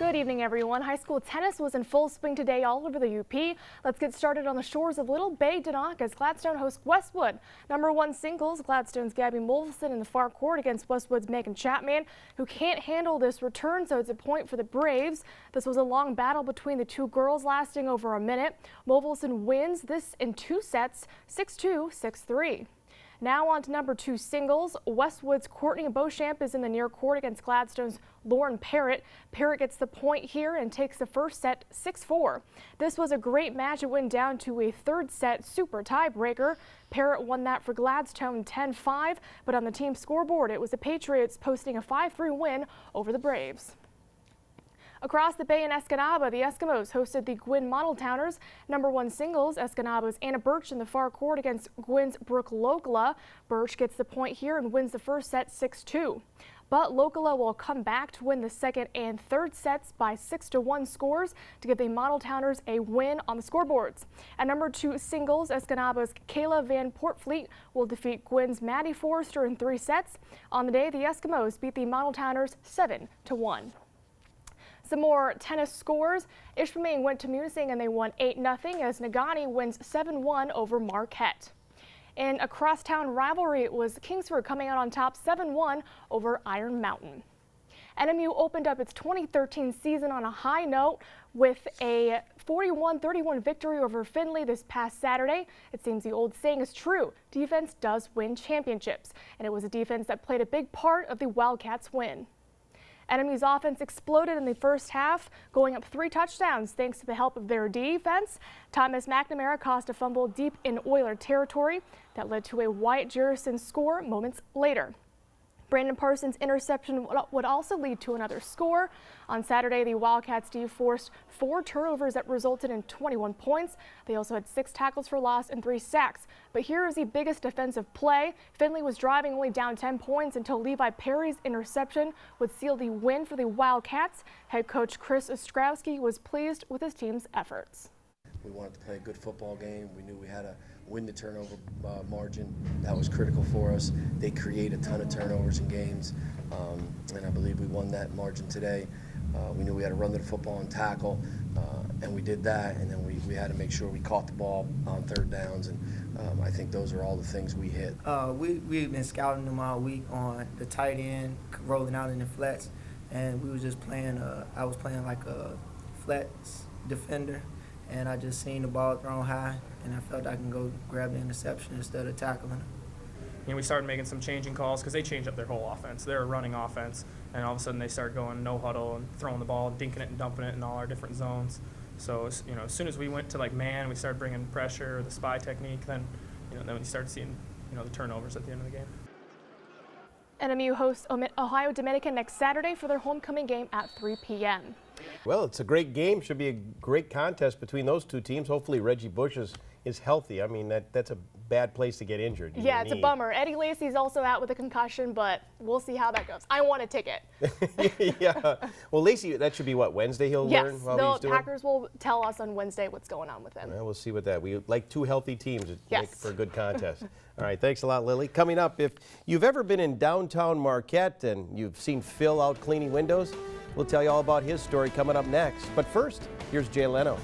Good evening, everyone. High school tennis was in full swing today all over the UP. Let's get started on the shores of Little Bay, Denok, as Gladstone hosts Westwood. #1 singles, Gladstone's Gabby Molson in the far court against Westwood's Megan Chapman, who can't handle this return, so it's a point for the Braves. This was a long battle between the two girls lasting over a minute. Molson wins this in 2 sets, 6-2, 6-3. Now on to #2 singles. Westwood's Courtney Beauchamp is in the near court against Gladstone's Lauren Parrott. Parrott gets the point here and takes the first set 6-4. This was a great match. It went down to a third set super tiebreaker. Parrott won that for Gladstone 10-5, but on the team scoreboard it was the Patriots posting a 5-3 win over the Braves. Across the bay in Escanaba, the Eskimos hosted the Gwynn Model Towners. #1 singles, Escanaba's Anna Birch in the far court against Gwynn's Brooke Lokala. Birch gets the point here and wins the first set 6-2. But Lokala will come back to win the second and third sets by 6-1 scores to give the Model Towners a win on the scoreboards. At #2 singles, Escanaba's Kayla Van Portfleet will defeat Gwynn's Maddie Forrester in 3 sets. On the day, the Eskimos beat the Model Towners 7-1. Some more tennis scores. Ishpeming went to Munising and they won 8-0 as Nagani wins 7-1 over Marquette. In a crosstown rivalry, it was Kingsford coming out on top 7-1 over Iron Mountain. NMU opened up its 2013 season on a high note with a 41-31 victory over Findlay this past Saturday. It seems the old saying is true. Defense does win championships, and it was a defense that played a big part of the Wildcats' win. NMU's offense exploded in the first half, going up 3 touchdowns thanks to the help of their defense. Thomas McNamara caused a fumble deep in Oiler territory that led to a Wyatt Jerison score moments later. Brandon Parsons' interception would also lead to another score. On Saturday, the Wildcats forced 4 turnovers that resulted in 21 points. They also had 6 tackles for loss and 3 sacks. But here is the biggest defensive play. Findlay was driving only down 10 points until Levi Perry's interception would seal the win for the Wildcats. Head coach Chris Ostrowski was pleased with his team's efforts. We wanted to play a good football game. We knew we had to win the turnover margin. That was critical for us. They create a ton of turnovers in games, and I believe we won that margin today. We knew we had to run to the football and tackle, and we did that, and then we had to make sure we caught the ball on 3rd downs, and I think those are all the things we hit. We've been scouting them all week on the tight end, rolling out in the flats, and we was just playing, I was playing like a flats defender, and I just seen the ball thrown high, and I felt I can go grab the interception instead of tackling him. You know, we started making some changing calls because they changed up their whole offense. They're a running offense, and all of a sudden they started going no huddle and throwing the ball, dinking it and dumping it in all our different zones. So, you know, as soon as we went to like man, we started bringing pressure, the spy technique. Then, you know, then we started seeing, you know, the turnovers at the end of the game. NMU hosts Ohio Dominican next Saturday for their homecoming game at 3 p.m. Well, it's a great game. Should be a great contest between those two teams. Hopefully Reggie Bush is healthy. I mean, that's a bad place to get injured. Yeah, it's a bummer. Eddie Lacy's also out with a concussion, but we'll see how that goes. I want a ticket. Yeah. Well, Lacy, that should be what, Wednesday he'll learn while he's doing? Yes, the Packers will tell us on Wednesday what's going on with him. Well, we'll see what that. We like 2 healthy teams to make for a good contest. All right, thanks a lot, Lily. Coming up, if you've ever been in downtown Marquette and you've seen Phil out cleaning windows, we'll tell you all about his story coming up next. But first, here's Jay Leno.